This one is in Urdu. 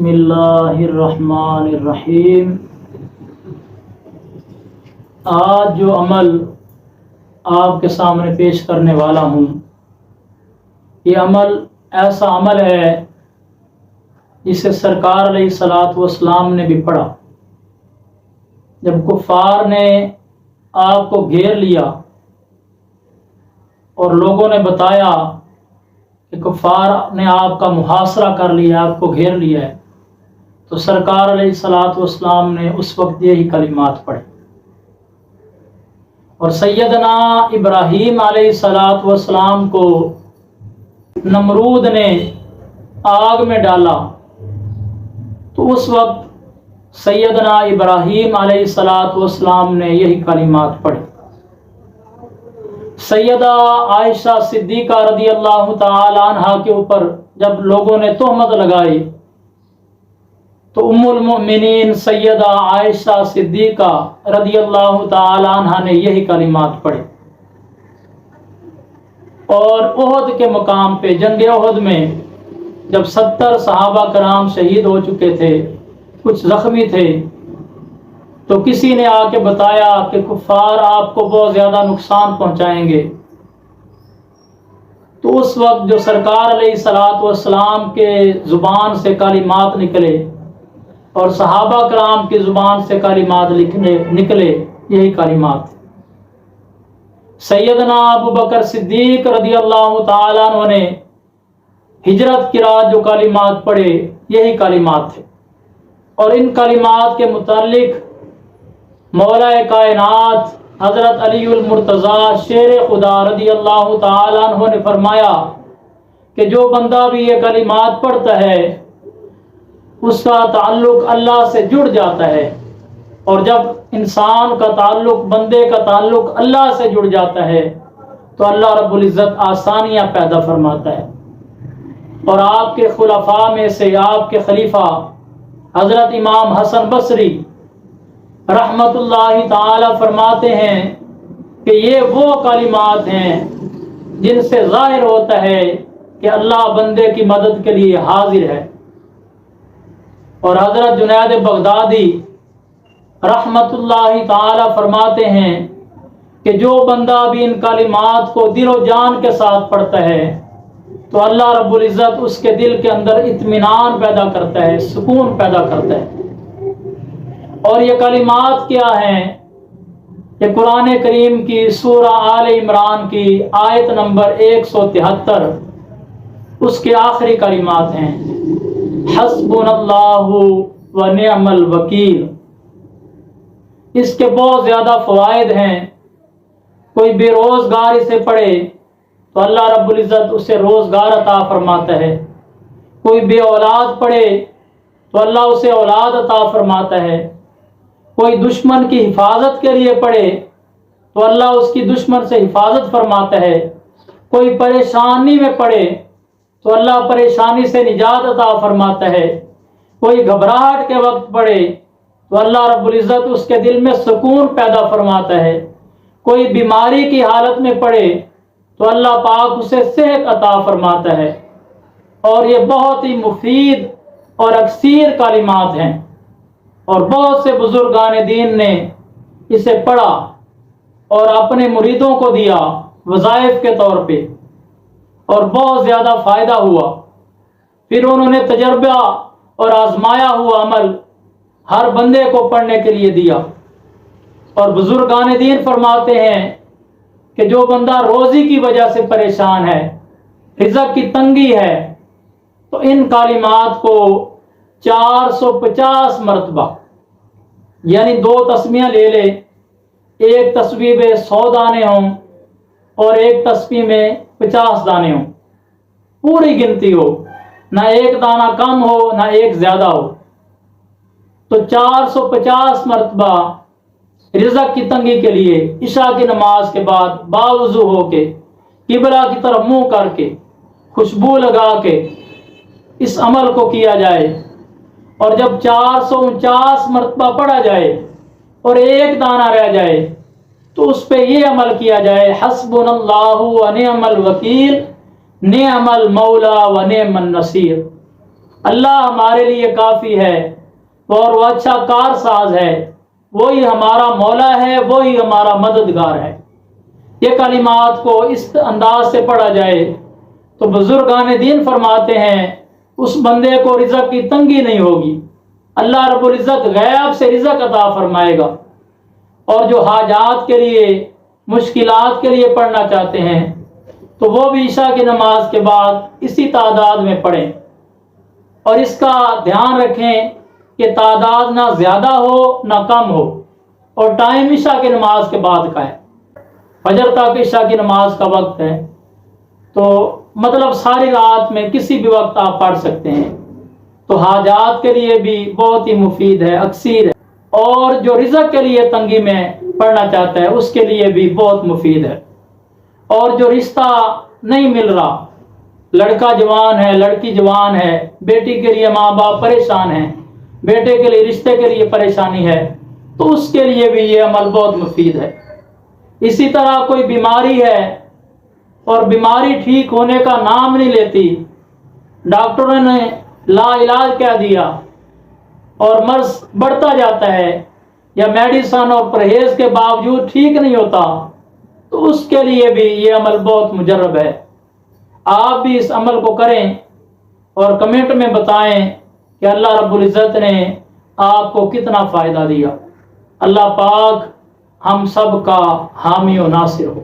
بسم اللہ الرحمن الرحیم۔ آج جو عمل آپ کے سامنے پیش کرنے والا ہوں، یہ عمل ایسا عمل ہے جسے سرکار علیہ الصلاۃ والسلام نے بھی پڑھا۔ جب کفار نے آپ کو گھیر لیا اور لوگوں نے بتایا کہ کفار نے آپ کا محاصرہ کر لیا، آپ کو گھیر لیا ہے، تو سرکار علیہ الصلاۃ والسلام نے اس وقت یہی کلمات پڑھے۔ اور سیدنا ابراہیم علیہ الصلاۃ والسلام کو نمرود نے آگ میں ڈالا، تو اس وقت سیدنا ابراہیم علیہ الصلاۃ والسلام نے یہی کلمات پڑھے۔ سیدہ عائشہ صدیقہ رضی اللہ تعالی عنہ کے اوپر جب لوگوں نے تہمت لگائی تو ام المؤمنین سیدہ عائشہ صدیقہ رضی اللہ تعالی عنہ نے یہی کلمات پڑھے۔ اور احد کے مقام پہ، جنگ احد میں جب 70 صحابہ کرام شہید ہو چکے تھے، کچھ زخمی تھے، تو کسی نے آ کے بتایا کہ کفار آپ کو بہت زیادہ نقصان پہنچائیں گے۔ تو اس وقت جو سرکار علیہ الصلاۃ والسلام کے زبان سے کلمات نکلے اور صحابہ کرام کی زبان سے کلمات نکلے، یہی کلمات۔ سیدنا ابو بکر صدیق رضی اللہ تعالیٰ عنہ نے ہجرت کی رات جو کلمات پڑھے، یہی کلمات تھے۔ اور ان کلمات کے متعلق مولا کائنات حضرت علی المرتضیٰ شیر خدا رضی اللہ تعالیٰ عنہ نے فرمایا کہ جو بندہ بھی یہ کلمات پڑھتا ہے اس کا تعلق اللہ سے جڑ جاتا ہے، اور جب انسان کا تعلق، بندے کا تعلق اللہ سے جڑ جاتا ہے تو اللہ رب العزت آسانیاں پیدا فرماتا ہے۔ اور آپ کے خلفاء میں سے آپ کے خلیفہ حضرت امام حسن بصری رحمت اللہ تعالی فرماتے ہیں کہ یہ وہ کلمات ہیں جن سے ظاہر ہوتا ہے کہ اللہ بندے کی مدد کے لیے حاضر ہے۔ اور حضرت جنید بغدادی رحمت اللہ تعالی فرماتے ہیں کہ جو بندہ بھی ان کلمات کو دل و جان کے ساتھ پڑھتا ہے تو اللہ رب العزت اس کے دل کے اندر اطمینان پیدا کرتا ہے، سکون پیدا کرتا ہے۔ اور یہ کلمات کیا ہیں؟ یہ قرآن کریم کی سورہ آل عمران کی آیت نمبر 173 اس کے آخری کلمات ہیں، حسبنا اللہ و نعم الوکیل۔ اس کے بہت زیادہ فوائد ہیں۔ کوئی بے روزگار اسے پڑھے تو اللہ رب العزت اسے روزگار عطا فرماتا ہے۔ کوئی بے اولاد پڑھے تو اللہ اسے اولاد عطا فرماتا ہے۔ کوئی دشمن کی حفاظت کے لیے پڑھے تو اللہ اس کی دشمن سے حفاظت فرماتا ہے۔ کوئی پریشانی میں پڑھے تو اللہ پریشانی سے نجات عطا فرماتا ہے۔ کوئی گھبراہٹ کے وقت پڑھے تو اللہ رب العزت اس کے دل میں سکون پیدا فرماتا ہے۔ کوئی بیماری کی حالت میں پڑھے تو اللہ پاک اسے صحت عطا فرماتا ہے۔ اور یہ بہت ہی مفید اور اکثیر کلمات ہیں، اور بہت سے بزرگان دین نے اسے پڑھا اور اپنے مریدوں کو دیا وظائف کے طور پہ، اور بہت زیادہ فائدہ ہوا۔ پھر انہوں نے تجربہ اور آزمایا ہوا عمل ہر بندے کو پڑھنے کے لیے دیا۔ اور بزرگان دین فرماتے ہیں کہ جو بندہ روزی کی وجہ سے پریشان ہے، رزق کی تنگی ہے، تو ان کلمات کو 450 مرتبہ، یعنی 2 تسبیحیں لے لے، ایک تسبیح میں 100 دانے ہوں اور ایک تسبیح میں 50 دانے ہوں، پوری گنتی ہو، نہ ایک دانہ کم ہو نہ ایک زیادہ ہو، تو 450 مرتبہ رزق کی تنگی کے لیے عشاء کی نماز کے بعد باوضو ہو کے قبلہ کی طرف منہ کر کے خوشبو لگا کے اس عمل کو کیا جائے۔ اور جب 449 مرتبہ پڑھا جائے اور ایک دانہ رہ جائے تو اس پہ یہ عمل کیا جائے، حسبنا اللہ و نعم الوکیل، نعم المولا و نعم النصیر۔ اللہ ہمارے لیے کافی ہے اور وہ اچھا کار ساز ہے، وہی ہمارا مولا ہے، وہی ہمارا مددگار ہے۔ یہ کلمات کو اس انداز سے پڑھا جائے تو بزرگان دین فرماتے ہیں اس بندے کو رزق کی تنگی نہیں ہوگی، اللہ رب العزت غیب سے رزق عطا فرمائے گا۔ اور جو حاجات کے لیے، مشکلات کے لیے پڑھنا چاہتے ہیں تو وہ بھی عشاء کی نماز کے بعد اسی تعداد میں پڑھیں، اور اس کا دھیان رکھیں کہ تعداد نہ زیادہ ہو نہ کم ہو، اور ٹائم عشاء کی نماز کے بعد کا ہے، فجر تک عشاء کی نماز کا وقت ہے، تو مطلب ساری رات میں کسی بھی وقت آپ پڑھ سکتے ہیں، تو حاجات کے لیے بھی بہت ہی مفید ہے، اکثیر ہے، اور جو رزق کے لیے تنگی میں پڑھنا چاہتا ہے اس کے لیے بھی بہت مفید ہے۔ اور جو رشتہ نہیں مل رہا، لڑکا جوان ہے، لڑکی جوان ہے، بیٹی کے لیے ماں باپ پریشان ہیں، بیٹے کے لیے رشتے کے لیے پریشانی ہے، تو اس کے لیے بھی یہ عمل بہت مفید ہے۔ اسی طرح کوئی بیماری ہے اور بیماری ٹھیک ہونے کا نام نہیں لیتی، ڈاکٹروں نے لا علاج کہہ دیا اور مرض بڑھتا جاتا ہے، یا میڈیسن اور پرہیز کے باوجود ٹھیک نہیں ہوتا، تو اس کے لیے بھی یہ عمل بہت مجرب ہے۔ آپ بھی اس عمل کو کریں اور کمنٹ میں بتائیں کہ اللہ رب العزت نے آپ کو کتنا فائدہ دیا۔ اللہ پاک ہم سب کا حامی و ناصر ہو۔